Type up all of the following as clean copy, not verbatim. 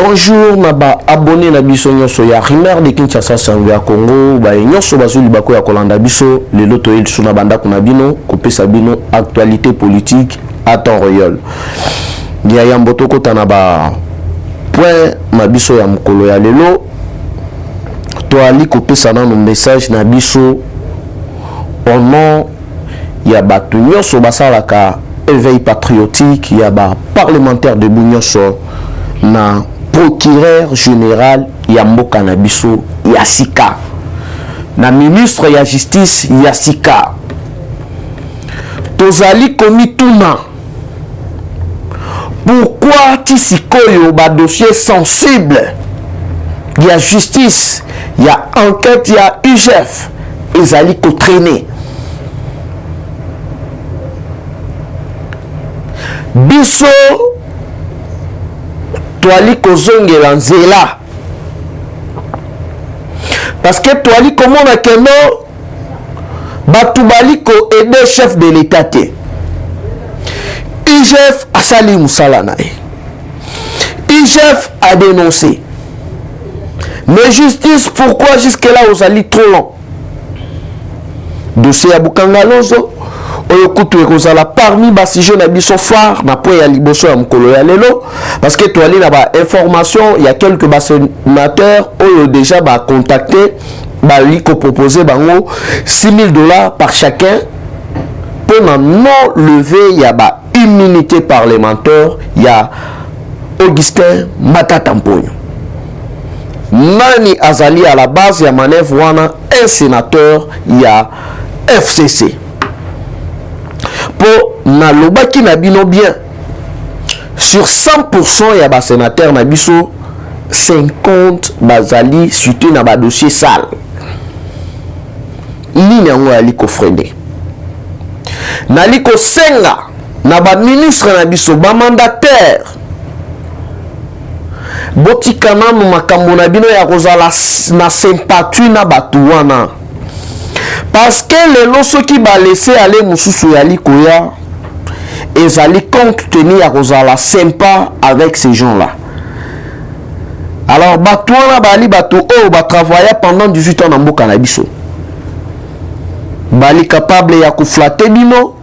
Bonjour, naba abonné na biso nyoso ya Rimer de Kinshasa sango ya Congo, ba nyoso bazuli bako ya kolanda biso, le loto el suna banda kuna bino, kopesa bino actualité politique à temps réel. Dia yamboto kota na ba point ma biso ya mukolo ya lelo. To ali kopesa na no message na biso au nom ya batu nyoso basalaka éveil patriotique, ya ba parlementaire de Bunyoso na procureur général ya mboka na biso ya sika na ministre ya justice ya sika. Tozali komituna pourquoi tisikoyo ba dossier sensible ya justice ya enquête ya UGF ezali ko traîner. Biso toali kozongela nzela parce que toali komona keno batu bali ko aider chef de l'état te. IGF a sali musala na ye, IGF a dénoncé, mais justice pourquoi jusque là ozali trop long? Dossier ya Bukangalozo oyo kutu ekozala parmi ba sujet na biso phare na po ya liboso ya mukolo ya lelo, parce que toali na ba information, il y a quelques ba sénateurs oyo déjà ba contacter ba li ko proposer bango $6,000 par chacun pour non lever ya ba immunité parlementaire ya Augustin Matata Mponyo. Nani azali à la base ya manœuvre wana? Un sénateur ya FCC. Pour na lobaki na bino bien, sur 100% ya ba sénateur na biso 50 bazali suite na ba dossier sale. Nini yango ali ko freiner? Nali ko senga na ba ministre na biso ba mandataire botikana no makambo na bino ya kozala na sympathie na batu wana. Parce que les loso qui va laisser aller mususu ya likoya ezali compte tenu ya kozala sympa avec ces gens-là. Alors batu wana bali batu o ba travailler pendant 18 ans na mboka na biso. Bali capable ya ko flatter bino,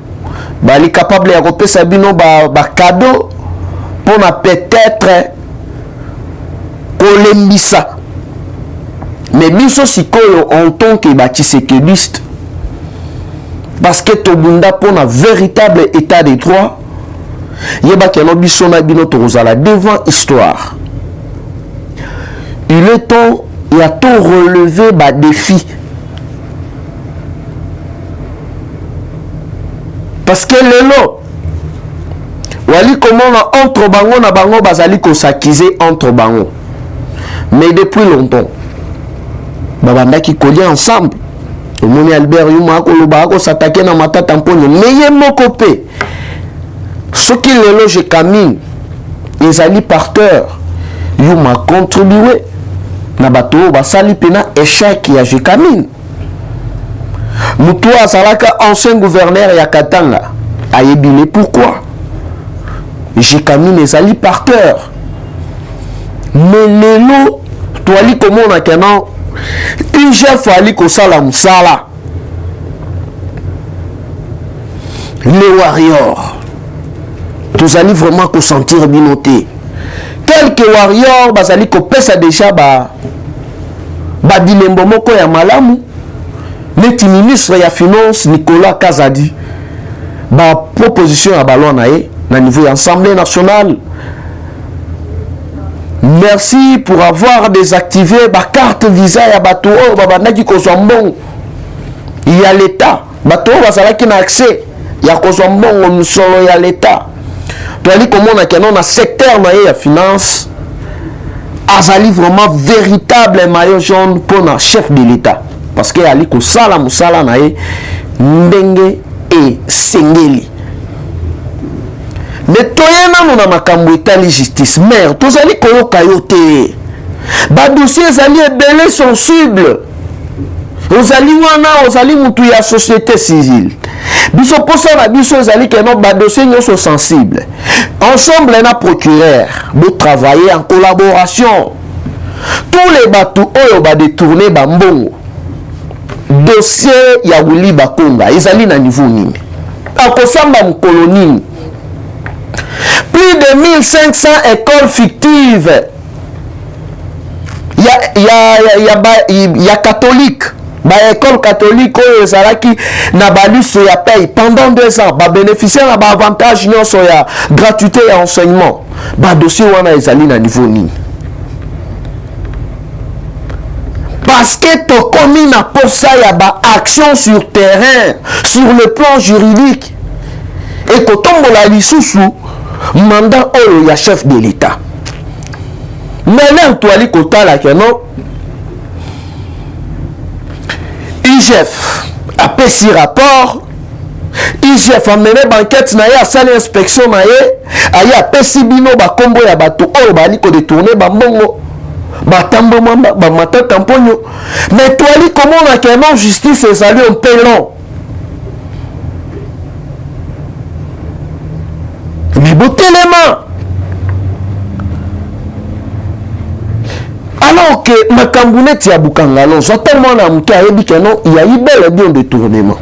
bali capable ya kopesa bino ba cadeau pour na peut-être kolembisa. Mais biso sikoyo en tant que batisekediste, parce que tobunda pour un véritable état de droit, yeba keno biso na bino tozala devant histoire. Il est temps, il y a tout relevé ba défi. Parce que lelo wali comment entre bango na bango bazali ko s'accuser entre bango. Mais depuis longtemps babanda qui collait ensemble. Le moni Albert Yuma koloba ko s'attaquer na Matata Mponyo. Meye mokope. Ce qui le loge Camille, ils alli parteur. Yuma contribué na bato basali pena échec ya Camille. Mutu azalaka ancien gouverneur ya Katanga. Ayebile pourquoi? Camille les alli parteur. Mais lelo toali comment na kenan IGF ali ko sala musala. Les warriors tous allez vraiment ko sentir binoté. Quelques warriors bazali ko pesa déjà ba bilembo moko ya malamu. Neti ministre ya finance Nicolas Kazadi ba proposition à ballon na niveau Assemblée nationale. Merci pour avoir désactivé ma carte visa ya bato o babandaki ko zombon. Il y a l'état. Bato bazala ki na accès ya ko zombon solo ya l'état. Toali komona keno na secteur na ya finance azali vraiment véritable maillot jaune pour na chef de l'état. Parce que ali ko sala musala na ye ndenge et sengeli. Mais toyena no na makambo etali justice mère tozali koyoka yo te ba dossier ezali ebele sensible ozali wana ozali mutu ya société civile biso posa na biso ezali keno ba dossier nyonso sensible ensemble na procureur bo travailler en collaboration tous les bateaux oyo ba détourner ba mbongo dossier ya Willy Bakonga ezali na niveau nini akosamba mukolo nini plus de 1500 écoles fictives ya catholique ba école catholique oyo ezalaki na balusu ya paye pendant 2 ans ba bénéficiaire na ba avantage nyonso ya gratuité ya enseignement ba dossier wana ezali na niveau nini parce que tokomi na posa ya ba action sur terrain sur le plan juridique et kotombola lisusu mandat oyo ya chef de l'état maintenant toali kotala keno IGF après 6 rapports IGF a mené banquette na ye asali inspection na ye aye apesi bino bakombo ya bato oyo bali kodetourne bambongo batambo mwamba bamatata mponyo mais toali komona keno justice ezali un peu long mais botelema alors que makambo neti ya bukangalo tellement na mutu ayebi keno il y a eu bel et bien détournement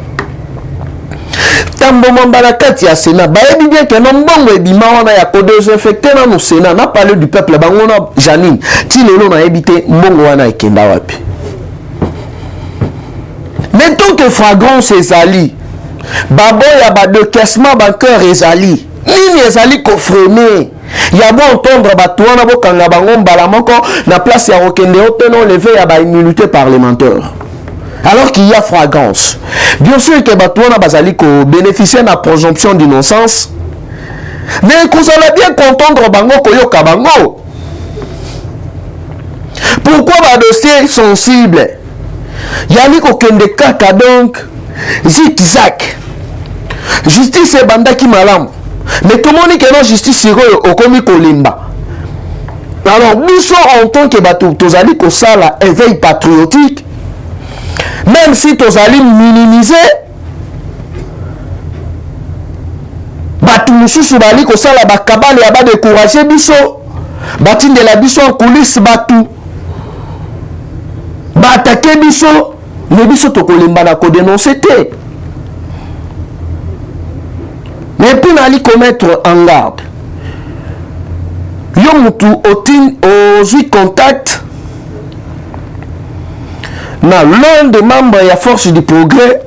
tambo mambala kati ya Sénat bayebi bien keno mbongo ebima wana ya kodésinfecter na no Sénat na parler du peuple bango na Janine ti lelo na yebi te mbongo wana ekenda wapi mais tant que fragrance ezali baboya ba décaissement bancaire ezali nini ezali kofrener ya bo entendre bato wana bokanga bango mbala moko na place ya okende oteno levé ya ba immunité parlementaire alors qu'il y a fragrance bien sûr que bato wana bazali ko bénéficier na présomption d'innocence mais kozala bien comprendre bango koyoka bango pourquoi ba dossier sensible yali kokende kaka donc zigzag justice ebandaki malamu mais tomoni que la justice sikoyo okomi kolimba alors biso en tant que bato tozali kosala éveil patriotique même si tozali minimiser bato mosusu bali kosala bakabale ya badécourager biso batindela biso en coulisse bato baatake biso mais biso tokolimba na kodénoncer te mais puis nali commettre en garde yo mutu ozwi contact na l'un des membres ya force du progrès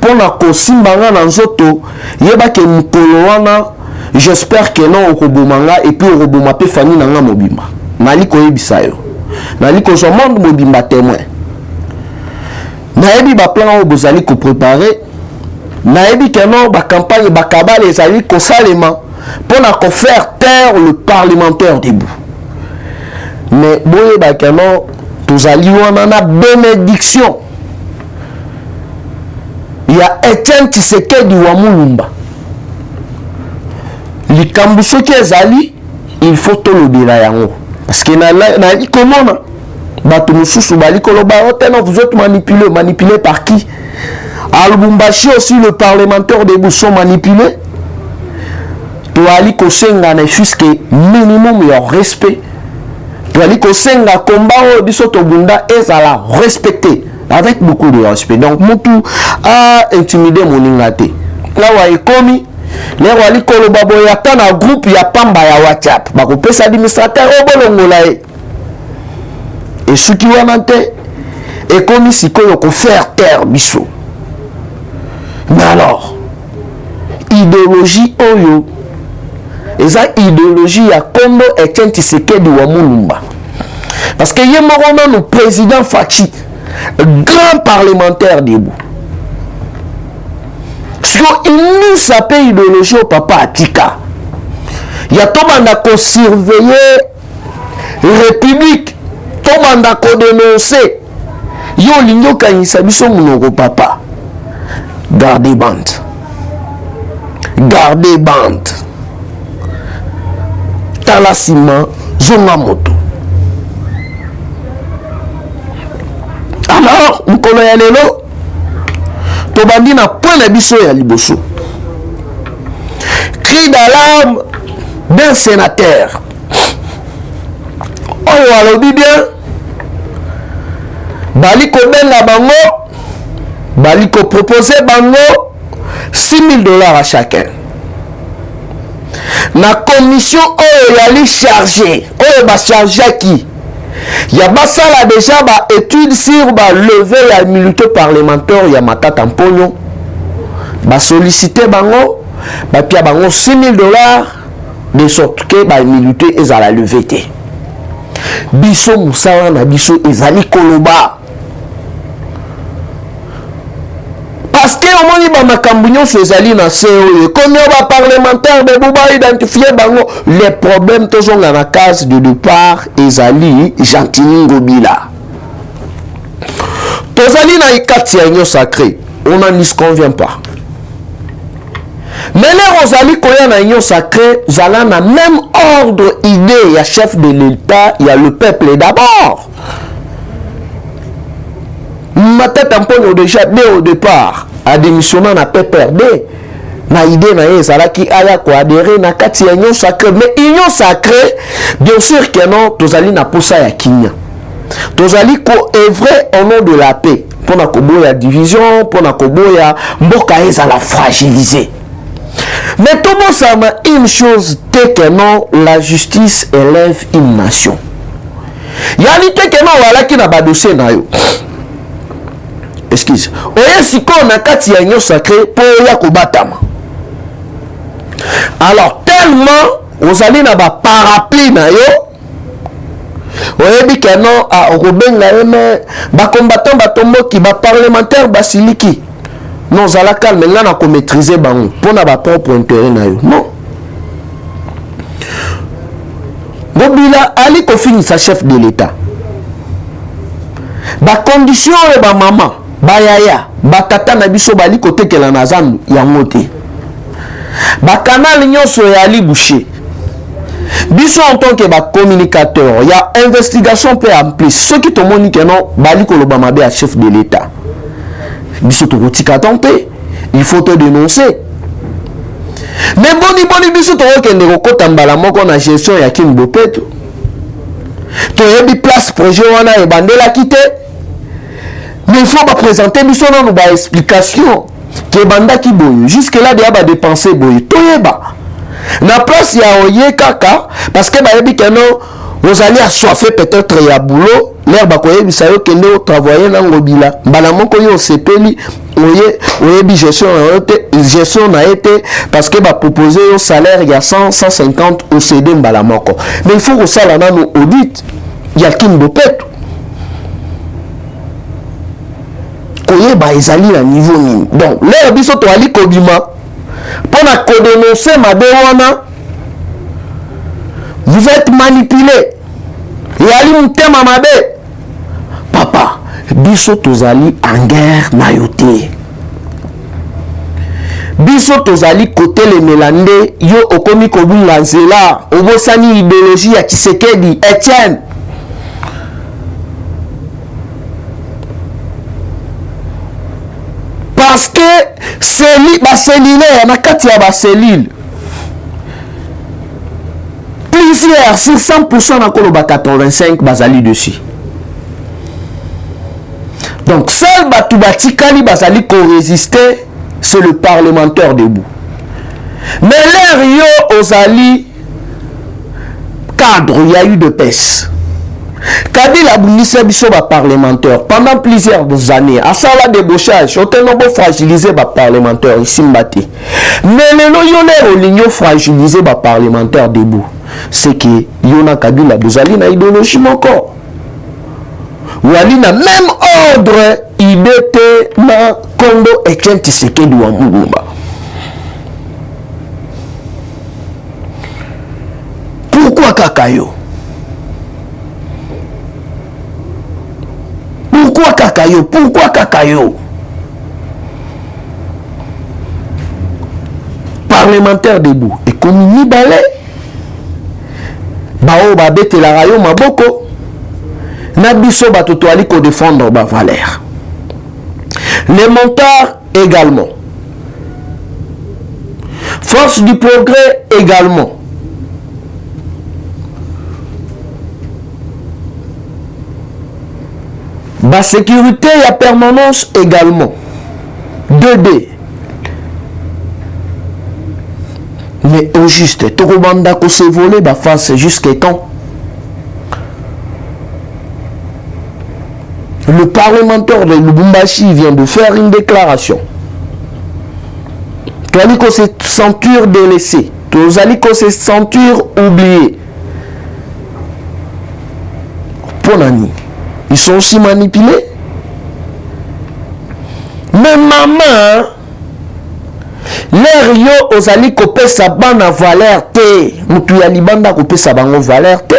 pour na kosimbanga na nzoto yebake mukolo wana j'espère que non okobomanga et puis okoboma pe fani na nga mobimba nali koyebisa yo nali kozwa monde mobimba témoin nayebi baplan oyo bozali kopréparer nayebi que non ba campagne ba kabale ezali kosalema pour na faire taire le parlementaire debout mais boye ba que non tozali wana na bénédiction il y a Etienne Tshisekedi wa Mulumba likambu soki ezali il faut tolobela yango parce que na komona bato mosusu bali koloba oteno vous êtes manipulé par qui? À Lubumbashi aussi, le parlementaire de Boussons manipulé. Tu as dit que c'est jusqu'à minimum de respect. Tu as dit que c'est un combat de Sotobunda et ça l'a respecté avec beaucoup de respect. Donc, Moutou a intimidé mon ingate. Là où il est commis, là où il est commis, il y a un groupe, il y a Pamba, il y a WhatsApp. Il y a un administrateur au Bolongolaï. Et ce qui va monter est commis si il faut faire taire Bissot. Mais alors, idéologie oyo, eza idéologie ya Kombo Etienne Tshisekedi wa Mulumba. Parce que yemorona le président Fachi, grand parlementaire debout. Parce qu'il nous s'appelle idéologie au papa Atika. Il y a tout le monde qui surveiller la République, tout le monde qui dénoncer. Yo l'igno kanisa biso munoko papa. Gardez bande. Gardez bande. Talasima, zonga moto. Alors mokolo ya lelo tobandi na point na biso ya liboso. Cri d'alarme d'un sénateur. Oyo alobi bien bali kobenga bango, bali ko proposer bango $6,000 à chacun. Na commission oyo yali chargé, oyo ba chargé qui ya basala déjà ba étude sur ba lever ya immunité parlementaire ya Matata Mponyo, ba solliciter bango, ba pia bango $6,000 de sorte que ba immunité ezala lever te. Biso musala na biso ezali koloba. Parce que au moins ba makambu nyonso ezali na CEO comme ba parlementaire de Bouba identifier bango les problèmes toujours dans la case de départ ezali Gentini Ngobila. Tozali na ikati ya union sacrée, on n'en se convient pas. Mais les Rosali koya na union sacrée, zala na même ordre idée, il y a chef de l'État, il y a le peuple d'abord. Matata Mponyo déjà dès au départ a démissionné na PPRD na idée na ezala qui aya ko adhérer na kati ya union sacrée. Mais union sacrée bien sûr que non tozali na posa ya kinya, tozali ko œuvrer au nom de la paix pour na koboya division, pour na koboya mboka ezala fragilisé. Mais tout le monde sait une chose, c'est que non, la justice élève une nation. Il y a l'idée que non, voilà qui n'a pas dossier na yo. Excuse. Oye si qu'on a kati ya union sacrée pour ya kobatama. Alors tellement vous allez na ba parapluie na yo. Oye bi que non a Robenga mais ba combattant batombo qui ba parlementaire basiliki. Non zala calme là na ko maîtriser bango pour na ba propre intérêt na yo. Non. Ngobila ali ko finir sa chef de l'État. Ba condition et ba maman bayaya batata na biso bali kotekela na zandu ya ngote ba canal nyonso ya ali boucher biso en tant que ba communicateur ya investigation peut en plus ceux qui te moni que non bali koloba mabe à chef de l'État biso to kotika tompe il faut te dénoncer. Mais boni biso to okende kokota mbala moko na gestion ya Kimbopeto to yebi place projet wana e bandela kité. Mais il faut présenter nous une explication que banda qui boye jusque là déjà ba dépenser boye toyeba na place ya oye kaka parce que ba yebi que non vous allez assoiffer peut-être ya boulot l'air ba koyebi sa yo kende au travailler na ngobila mbala moko yo sepeli oyebi gestion na été parce que ba proposer au salaire il y a 150 au CD mbala moko. Mais il faut que ça là nous audit il y a Kimbopeto koyeba ezali na niveau nini. Donc l'air biso to ali kobima pour na ko dénoncer mabe wana vous êtes manipulé et ali mutema mabe papa biso tozali en guerre na yote biso tozali côté le melande yo okomi kobunga nzela obosani idéologie ya Tshisekedi Etienne. Parce que c'est cellulaire, na kati ya ba cellule. Plusieurs, sur 100% na koloba 85 bazali dessus. Donc seul batu batikali bazali ko résister, c'est le parlementaire debout. Mais l'air yo ozali cadre, il y a eu de pèse. Kabila Bounissa biso ba parlementaire pendant plusieurs années à ça la débauchage on tellement fragiliser ba parlementaire ici mbati mais lelo yo le oligno fragiliser ba parlementaire debout c'est que yona Kabila bozali na idéologie moko wali na même ordre idée na Congo et Tshisekedi wa Mulumba. Pourquoi kakayo? Pourquoi kakayo? Parlementaire debout. Et comme ni balai, bao babete la rayo maboko. Nabiso bato toali ko défendre ba valeur. Les montards également. Force du progrès également. Ba sécurité et la permanence également. 2D. Mais au juste, Torobanda ko se volé ba face jusqu'à quand? Le parlementaire de Lubumbashi vient de faire une déclaration. Toaliko se sentir délaissé. Toaliko se sentir oublié. Pour Nani. Ils sont aussi manipulés. Mais maman, l'air yo ozali kopé sa bana valeur te. Mutu ya libanda kopé sa bango valeur te.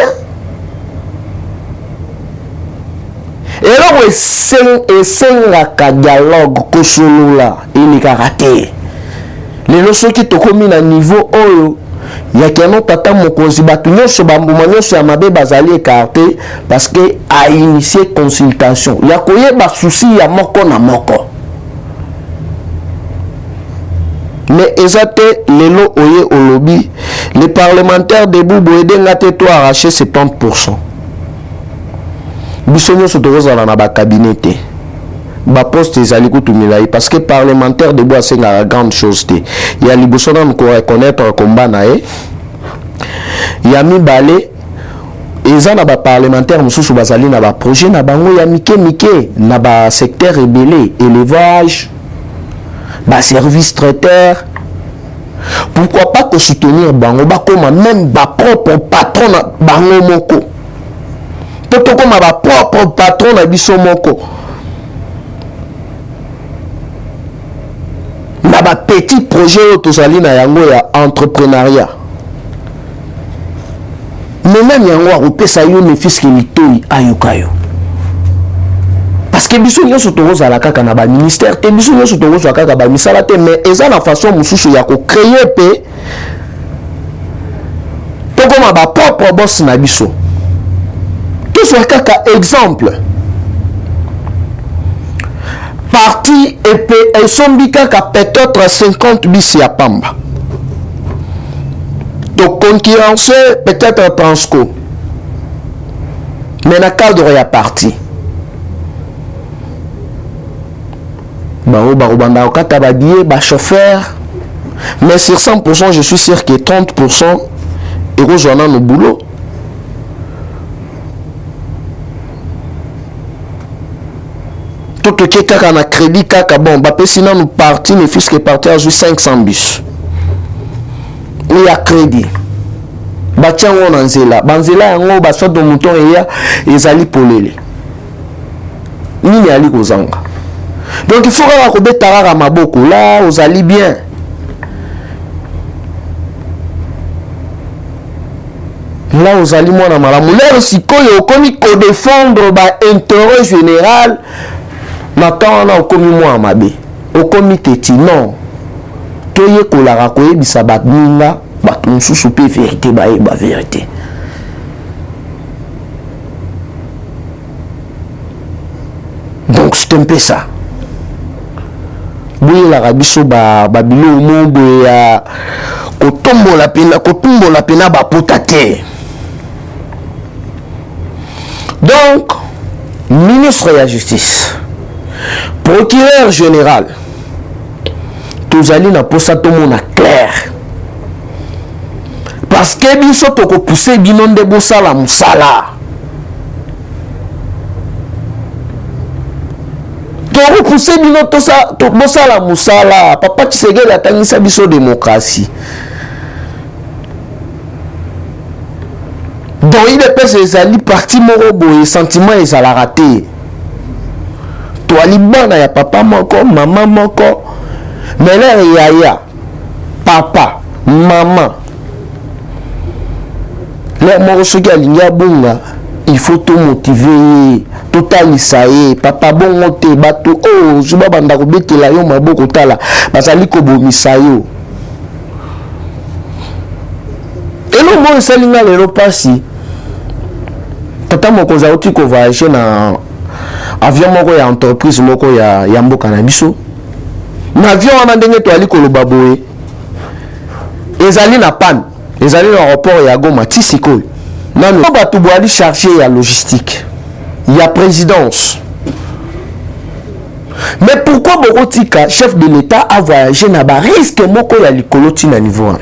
Et là, esengaka dialogue kosolola elikaka te. Lelo soki tokomi na niveau oyo ya kiano tata mokonzi batu nyonso bambuma nyonso ya mabe bazali écarté parce que a initié consultation ya koyeba souci ya moko na moko. Mais ezate lelo oye olobi les parlementaires de Boubou edenga te to arracher 70%. Biso nyonso tokozala na ba cabinet te. Ba poste ezali kutumila parce que parlementaire de Bois c'est la grande chose te. Il y a liboso na ko reconnaître combat na e. Il y a mi balé eza na ba parlementaire mususu bazali na ba projet na bango ya mike na ba secteur rebellé, élevage, ba service traiteur. Pourquoi pas que soutenir bango ba comme même ba propre patron na bango moko. Toto comme ba propre patron na biso moko. Na ba petit projet tozali na yango ya entrepreneuriat. Mais même yango akopesa yo ne fiske litoi ayukayo. Parce que biso nyonso tokozala kaka na ba ministère te biso nyonso tokozala kaka ba misala te mais eza na façon mususu ya ko créer pe to comme ba propre boss na biso. Tout soit kaka exemple. Parti et sombika ka peut-être 50 bis ya pamba. Donc concurrencer peut-être Transco. Mais na cadre ya parti. Barobanda okata ba billet ba chauffeur. Mais sur 100% je suis sûr que 30% et rejoignant nos boulot. Tout ce qui est à crédit, bon, sinon nous partis, mes fils qui partent à 500 bis. Il y a crédit. Tiens, on en zéla. Banzela, on va soit de mouton et ils allaient pour les. Ni ali kozanga. Donc il faut que vous tarara maboko là, vous allez bien. Là, vous allez moi na malamu. Là aussi, quand il y a défendre l'intérêt général. Maintenant, on a commis moi à ma bé. Au comité, non. Toye kolara koye bisabat ninga, baton sous vérité, ba vérité. Donc, c'est un peu ça. Oui, la rabiso babilo mobo ya kotombo la pena ba potate. Donc, ministre de la Justice. Procureur général, tous allez na posa tout monde clair. Parce que biso toko pousser binon de bosala musala. Toko pousser binon to sa to bosala musala. Papa Tshisekedi atangisa biso démocratie. Donc il est passé les parti morobo et sentiment et à la raté. Toi libana ya papa moko, maman moko. Mais là ya papa, maman. Là moko soki alinga bunga, il faut tout motiver, total isaye, papa bon te bato oh, zuba banda ko betela yo maboko tala, bazali ko bomisa yo. Et le mot salinga lelo pasi. tata moko zauti ko voyager na avion moko ya entreprise moko ya mboka na biso na avion wana ndenge to ali koloba boye ezali na panne ezali na aéroport ya Goma tisiko nanu bato boali chargé ya logistique ya présidence. Mais pourquoi Borotika, chef de l'État, a voyagé na ba risque moko ya likolo tina niveau wana?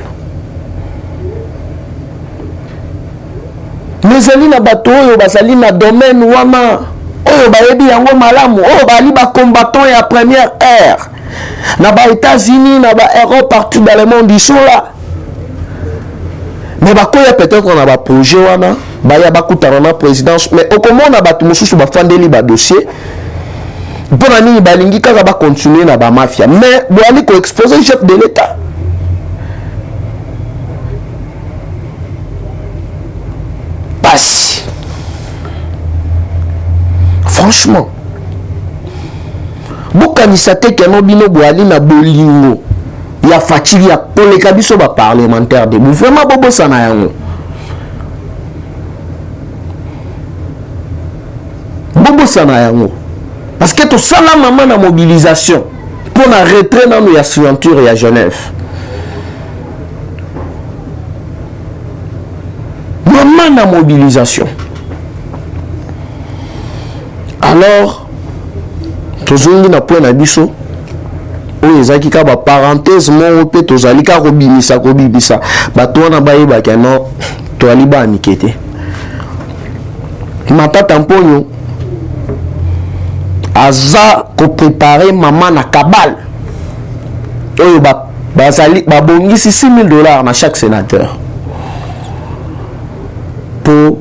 Mais ali na bato oyo bazali na domaine wana oyo bayebi yango malamu oyo bali ba combattant ya première ère na ba États-Unis na ba Europe partout dans le monde ils sont là. Mais bakoya peut-être na ba projet wana baya bakutana na présidence mais okomona bato mosusu bafandeli ba dossier pour nani balingi kaka ba continuer na ba mafia mais boali ko exposer chef de l'État. Passe. Franchement bokanisa te ke no bino boali na bolingo ya fatili ya koleka biso ba parlementaire de vraiment bobosana yango bobosana yango parce que tout ça la maman na mobilisation pour na retrait dans ya signature ya Genève maman na mobilisation alors tozongi na point na biso oyo ezaki ka ba parenthèse moko pe tozali ka kobimisa bato wana bayebaka no toali baanike te matata mponyo aza koprepare mama na kabale oyo bazali babongisi $6,000 na chaque sénateur pour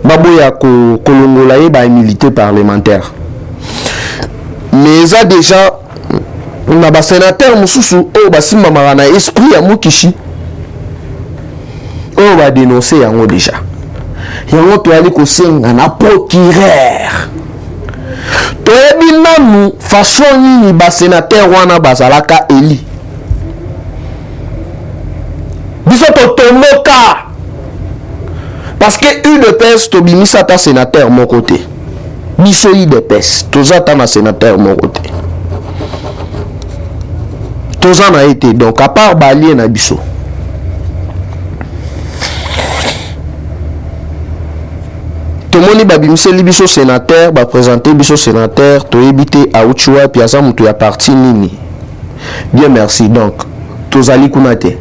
baboya kolongola ye ba immunité parlementaire. Mais ça déjà na ba sénateur mususu oyo basimamaka na esprit ya mokishi oyo ba dénoncer yango déjà yango toali kosenga na procureur toyebi nanu façon nini ba sénateur wana bazalaka eli biso totomoka parce que UDPS tobimisa ta sénateur mon côté biso UDPS tozata na sénateur mon côté tozana été donc à part balien na biso tomoni babimiseli biso sénateur ba présenter biso sénateur toyebite auchua piasa mutu ya parti nini bien merci donc tozali kuna te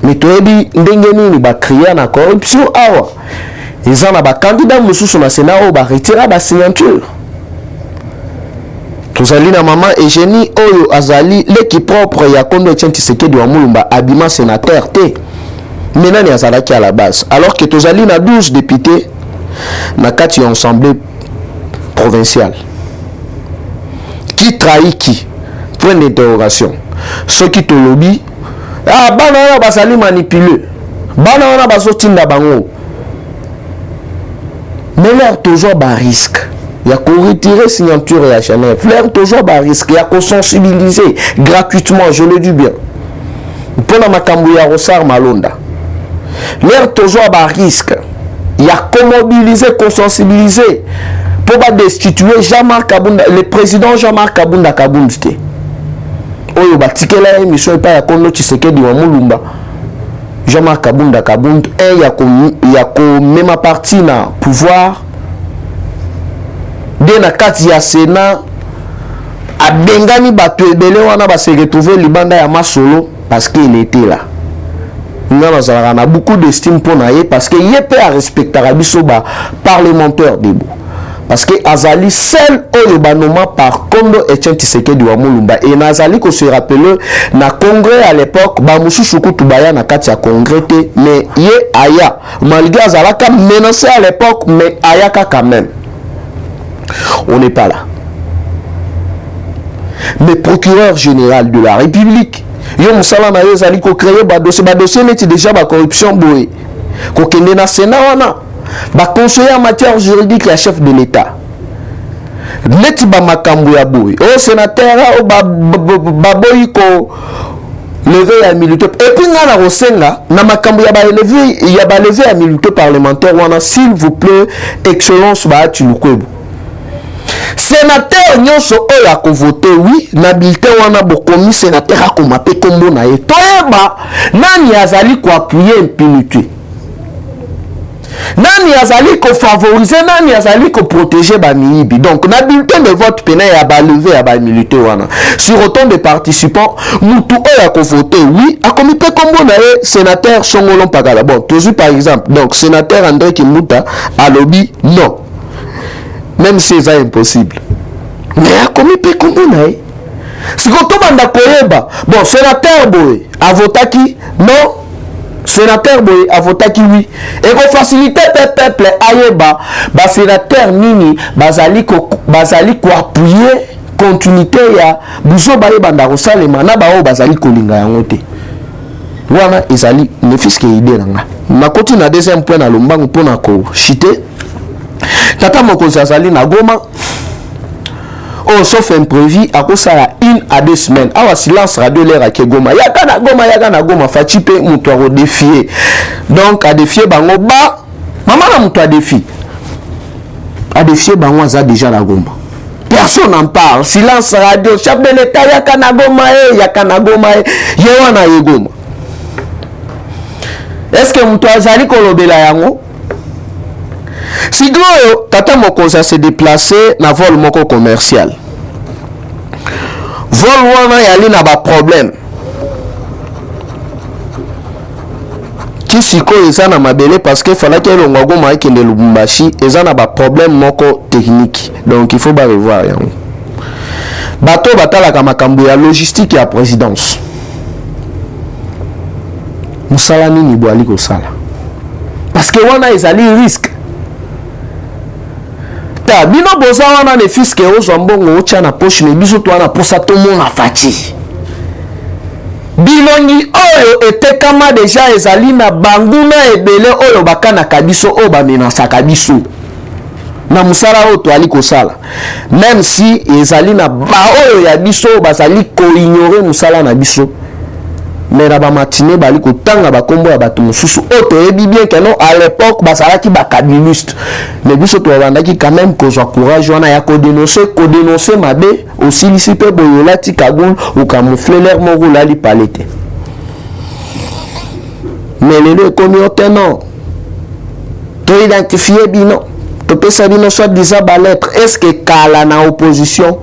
mais toyebi ndenge nini ba crier na corruption awa eza na ba candidat mususu na sénat o ba retirer ba signature tozali na mama Eugénie oyo azali l'équipe propre ya Kondo Tshisekedi wa Mulumba abima sénateur te menani azalaki à la base alors que tozali na 12 députés na kati ya assemblée provinciale qui trahit qui point d'interrogation ceux qui te lobby bana wana bazali manipulé bana wana bazotinda bango mais l'air toujours bas risque il y a qu'on retirer signature à Genève l'air toujours bas risque il y a qu'on sensibiliser gratuitement je le dis bien pour la makambu ya Rosar Malonda l'air toujours bas risque il y a qu'on mobiliser qu'on sensibiliser pour pas destituer Jean-Marc Kabunda le président Jean-Marc Kabunda Kabunde oyo batikela émission pa ya Kondo Tshisekedi wa Mulumba Jean-Marc Kabunda Kabund ya ko mema parti na pouvoir de na kati ya Sénat abengani bato ebele wana ba se retrouver libanda ya Masolo parce qu'il était là on a beaucoup d'estime pour naie parce que yepé a respecter biso ba parlementaire debout parce que Azali seul au banoma par Kondo Tshisekedi wa Mulumba et Nazali ko se rappeler na congrès à l'époque ba mususu kutubaya na kati ya congrès te mais ye aya malgré Azalaka menacé à l'époque mais ayaka quand même on n'est pas là mais procureur général de la République yo musala na yo zali ko créer ba dossier neti déjà ba corruption boy ko kende na Sénat wana ba conseiller en matière juridique la chef de l'État neti ba makambu ya boy o sénateur o ba boy levé ya militaire et puis nga na rosenga na makambo ya ba levé ya militaire parlementaire wana s'il vous plaît excellence ba Tulukwebo sénateur nyonso oyo akovote oui na bulletin wana bokomi sénateur akoma pe kombo na ye toyeba nani azali ko appuyer impunité nani azali ko favoriser nani azali ko protéger ba miyibi donc na bulletin de vote pena ya ba levé ya ba militaire wana sur autant de participants mutu oyo akovote oui akomi pe kombo na ye sénateur Songolo Mpakala bon toujours par exemple donc sénateur André Kimuta alobi non même si c'est impossible mais akomi pe kombo na ye siko to banda koyeba bon sénateur boy avotaki non sénateur boy avotaki oui et ko faciliter peuple ayeba ba sénateur nini bazali ko appuyer continuité ya buso baye banda ko salema na ba o bazali ko linga yango te wana ezali ne fiske idée nanga makoti na deuxième point na lombangu pona ko chiter tata mokonzi azali na Goma oh sauf imprévu à cause ça 1 à 2 semaines awa silence radio l'air à Goma yaka na Goma fachi pe mutu a défier donc à défier bango ba maman na mutu a défier bango za déjà na Goma personne n'en parle silence radio chef de l'état yaka na Goma yewana ye Goma est-ce que mutu azali kolobela yango Sigoyo, tata mokonzi se déplacer na vol moko commercial. Vol wana yali na ba problème. Qui siko eza na mabele parce que fallait que longo Goma kende Lubumbashi eza na ba problème moko technique. Donc il faut ba revoir yango. Bato batala ka makambo ya logistique ya présidence. Musala nini boali ko sala. Parce que wana ezali risque. Ta bino boza wana ne fiske ozo mbongo ocha na poche ne biso to na posa to mona fati. Bilongi oyo etekama deja ezali na banguna ebele oyo bakana kabiso o ba menasa kabiso. Na musala oyo to ali ko sala. Même si ezali na ba oyo ya biso bazali ko ignorer musala na biso. Mais na ba matinée bali ko tanga ba kombo ya bato mususu oto ebi bien que non à l'époque basalaki ba kabiliste mais biso to bandaki quand même ko zo courage wana ya ko dénoncer mabe aussi lisi pe boyola ti kagul ou camoufler l'air moko la li palete mais lelo ekomi oteno to identifier bino to pesa bino soit disant ba lettre est-ce que kala na opposition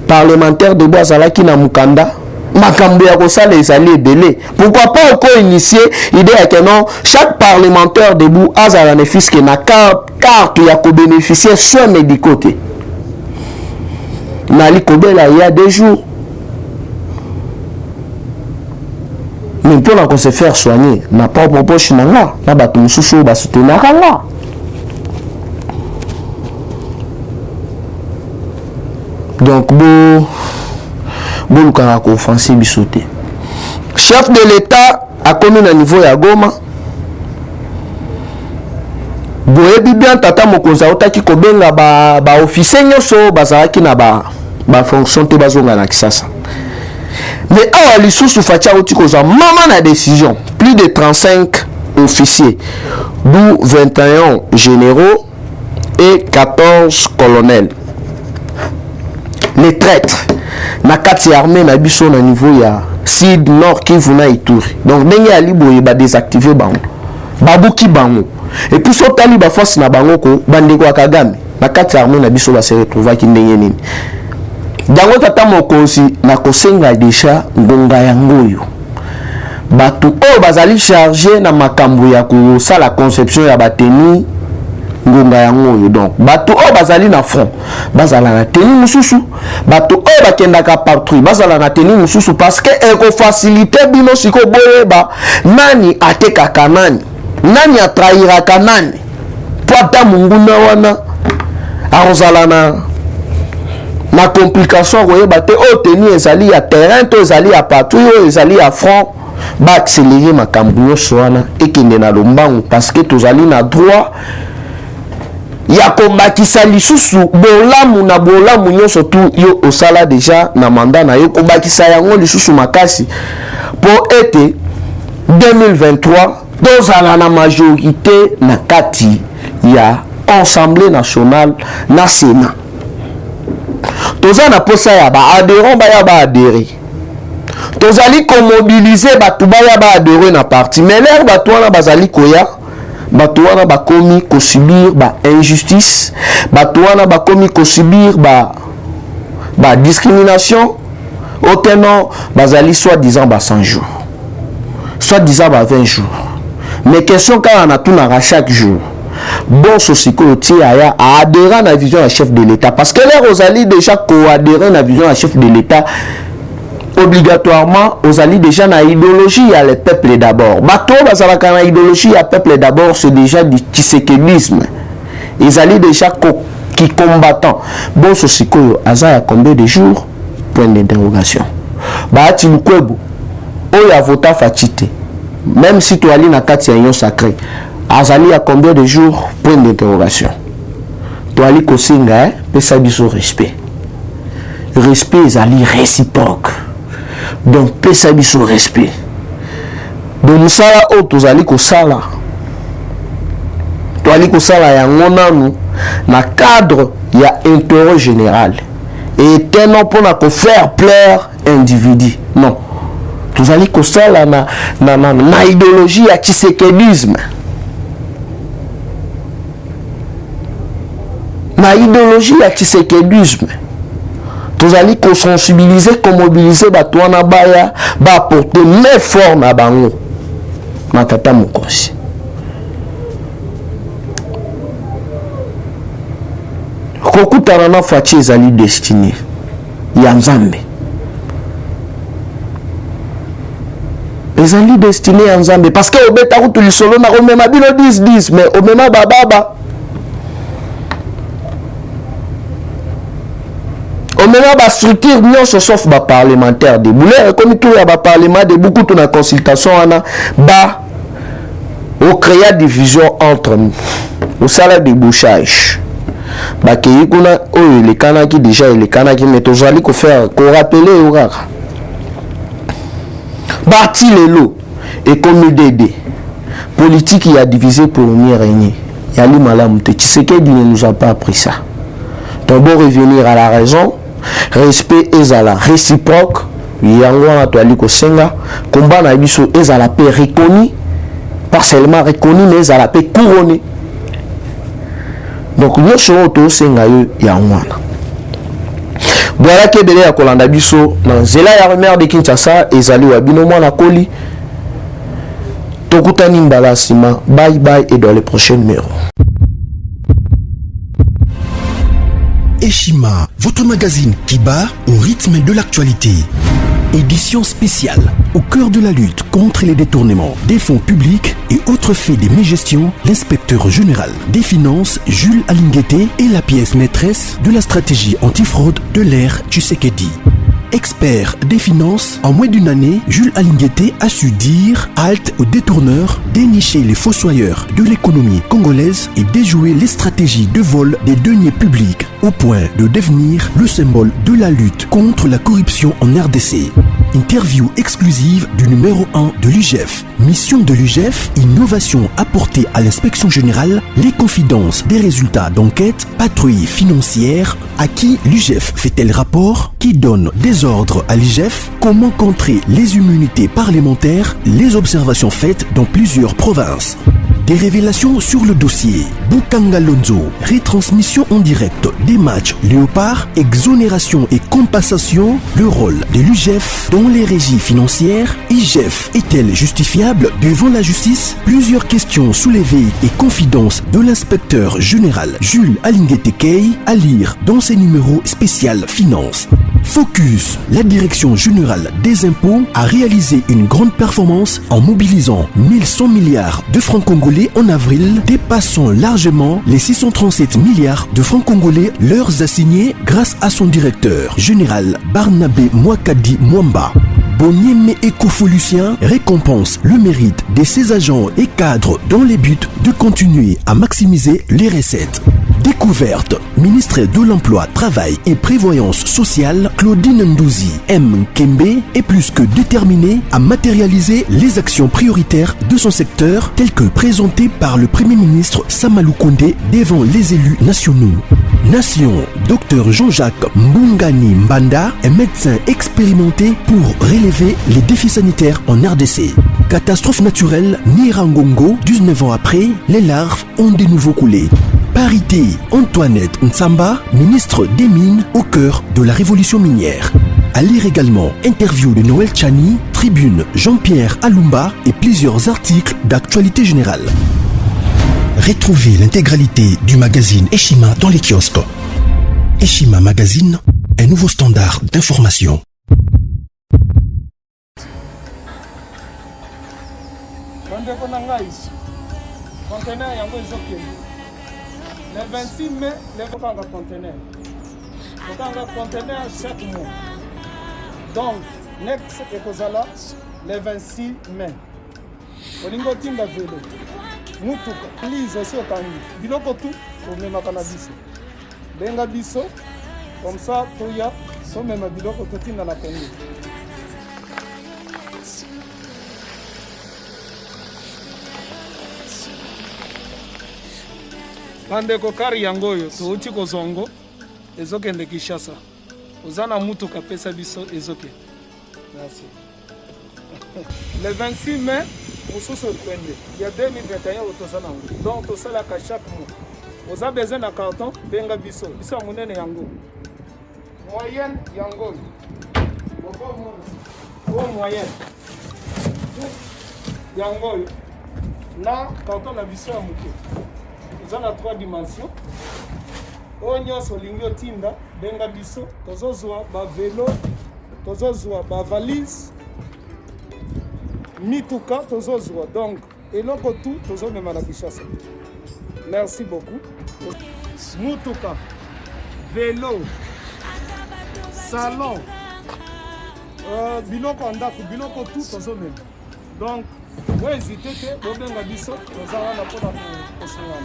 parlementaire de Boazalaki na Mukanda makambo ya kosala ezali ebele pourquoi pas encore initier idée ya que non chaque parlementaire debout azala ne fiske na carte ya ko bénéficier soins médicaux te nali kobela il y a 2 jours mais pour la se faire soigner n'a pas proposé nanga na bato mususu ba soutenir nga donc bon Bolukanga ko offenser bisoté. Chef de l'État a commis na niveau ya Goma. Boyebi bien tata mokonzi otaki kobenga ba officier nyoso bazalaki na ba fonction te bazonga na Kisasa. Mais awa lisusu fatia oti koza mama na décision plus de 35 officiers d'où 21 généraux et 14 colonels. Les traîtres na kati armée na biso na niveau ya Sud Nord Kivu na Ituri donc ndenge ali boye ba désactiver bango babuki bango et puis so tali ba force na bango ko bandeko ya Kagame na kati armée na biso ba se retrouver ki ndenge nini dango tata mokonzi na kosenga déjà ngonga yango yo batu o bazali chargé na makambo ya ko sala conception ya bateni ngonga yango donc bato o bazali na front bazala na teni mususu bato o bakendaka patrouille bazala na teni mususu parce que eko faciliter bino siko boyeba nani atekaka nani atrahiraka nani pata munguna wana arozala na complication koyeba te o teni ezali ya terrain to ezali ya patrouille ezali ya front ba accélérer makambo nyonso wana ekende na lombangu parce que tozali na droit ya kobakisa lisusu bolamu na bolamu nyonso tu yo osala déjà na mandat na yo kobakisa yango lisusu makasi po ete 2023 tozala na majorité na kati ya Assemblée nationale na Sénat. Toza na posa ya ba adhérents ba ya ba adhérer. Tozali ko mobiliser batu ba ya ba adhérer na parti. Mais l'air batu wana bazali koya, batu wana bakomi ko subir ba injustice, batu wana bakomi ko subir ba discrimination. Autrement bazali soi-disant ba 100 jours. Soi-disant ba 20 jours. Mais question quand on a tout à chaque jour. Bon sosiko tie aya a adhérer à la vision du chef de l'État parce que les Rosalie déjà co-adhérer à la vision du chef de l'État obligatoirement Rosalie déjà na idéologie à le peuple d'abord. Bato bazalaka na idéologie à peuple d'abord c'est déjà du tshisekidisme. Ils allaient déjà qui combattant. Bon sosiko aza ya combien de jours point d'interrogation. Ba ti lukwebo o ya vota fatite. Même si tu allais na kati ya yon sacré. Azali à combien de jours point d'interrogation. Tu allais kosinga pesa biso respect. Respect ezali réciproque. Donc pesa biso respect. Donc musala o tozali kosala. Tu allais kosala ya ngonanu na cadre ya intérêt général. Et tellement pour na ko faire plaire individu. Non. Tu allais kosala na idéologie ya tshisekidisme. Na idéologie ya tshisekidisme. Tous allez qu'on sensibiliser, qu'on mobiliser, bah toi na baya, bah apporter mes formes à bango. Na tata mokonsi. Kokutana na fachi ezali destiné. Ya Nzambe. Ezali destiné ya Nzambe parce que obeta kutu lisolo na omema bino 10 mais omema bababa. Maintenant, la structure, nous sauf les parlementaires de Boulay, comme tout le parlement de beaucoup de consultation, on crée division entre nous. Au salaire de bouchage. Les Kanaki déjà, les Kanaki, mais tu vas faire, qu'on rappelle au rare. Bâti les lots, et comme DD, politique, il a divisé pour mieux régner. Il y a l'Imalam, tu sais qu'il ne nous a pas appris ça. Donc, bon, revenir à la raison. Respect ezala réciproque yango na toali ko senga combat na biso ezala pe reconnu pas seulement reconnu mais ezala pe couronné donc nous sommes to senga yo yango na voilà que belé ya kolanda biso na zela ya maire de Kinshasa ezali wa bino mwana koli tokutani mbala sima bye bye et dans les prochains numéros. Eshima, votre magazine qui bat au rythme de l'actualité. Édition spéciale, au cœur de la lutte contre les détournements des fonds publics et autres faits de mégestion, l'inspecteur général des finances Jules Alinguete est la pièce maîtresse de la stratégie antifraude de l'ère Tshisekedi. Expert des finances, en moins d'une année, Jules Alinguete a su dire halte aux détourneurs, dénicher les fossoyeurs de l'économie congolaise et déjouer les stratégies de vol des deniers publics au point de devenir le symbole de la lutte contre la corruption en RDC. Interview exclusive du numéro 1 de l'UGF. Mission de l'UGF, innovation apportée à l'inspection générale, les confidences des résultats d'enquête, patrouille financière, à qui l'UGF fait-elle rapport, qui donne des ordres à l'IGF, comment contrer les immunités parlementaires, les observations faites dans plusieurs provinces. Des révélations sur le dossier Bukanga Lonzo, retransmission en direct des matchs Léopard, exonération et compensation, le rôle de l'UGF dans les régies financières, IGF est-elle justifiable devant la justice? Plusieurs questions soulevées et confidences de l'inspecteur général Jules Alinguete Kei à lire dans ses numéros spécial Finance. Focus, la direction générale des impôts a réalisé une grande performance en mobilisant 1100 milliards de francs congolais en avril, dépassant largement les 637 milliards de francs congolais leurs assignés grâce à son directeur général Barnabé Mwakadi Mwamba. Bonieme Ecofo-Lucien récompense le mérite de ses agents et cadres dans les buts de continuer à maximiser les recettes. Découverte. Ministre de l'Emploi, Travail et Prévoyance Sociale, Claudine Ndouzi M. Kembe est plus que déterminée à matérialiser les actions prioritaires de son secteur telles que présentées par le Premier ministre Samalou Koundé devant les élus nationaux. Nation, Dr Jean-Jacques Mbungani Mbanda est médecin expérimenté pour relever les défis sanitaires en RDC. Catastrophe naturelle, Nirangongo, 19 ans après, les larves ont de nouveau coulé. Parité, Antoinette Nsamba, ministre des Mines au cœur de la révolution minière. À lire également interview de Noël Chani, tribune Jean-Pierre Alumba et plusieurs articles d'actualité générale. Retrouvez l'intégralité du magazine Eshima dans les kiosques. Eshima Magazine, un nouveau standard d'information. Le 26 mai, les conteneurs. Conteneur chaque mois. Donc, next ekozala le 26 mai. Olingo tinda vélo. Mutuka, please aussi otangi. Biloko tout, omemaka na biso. Benga biso, comme ça, toya, so mema biloko totinda na Congo. Bandeko kari yango oyo touti kozongo ezokende Kinshasa. Ozana mutuka pesa biso ezoke. Merci. Le 26 mai, mosusu okwende. Il y a 2021 otozana. Donc tosalaka chaque mois. Oza besoin na carton benga biso. Biso munene yango. Moyenne yango. Bobo moyenne. Yango. Na carton na biso ya muke. Dans la 3 dimensions. Onyo solingo tinda benga biso tozozwa ba vélo, tozozwa ba valise, mituka tozozwa. Donc eloko tout tozomema na Kinshasa. Merci beaucoup. Mutuka, vélo, salon, biloko ndako, biloko tout tozomema. Donc vous hésitez que bobenga biso tozala na pona kosungana.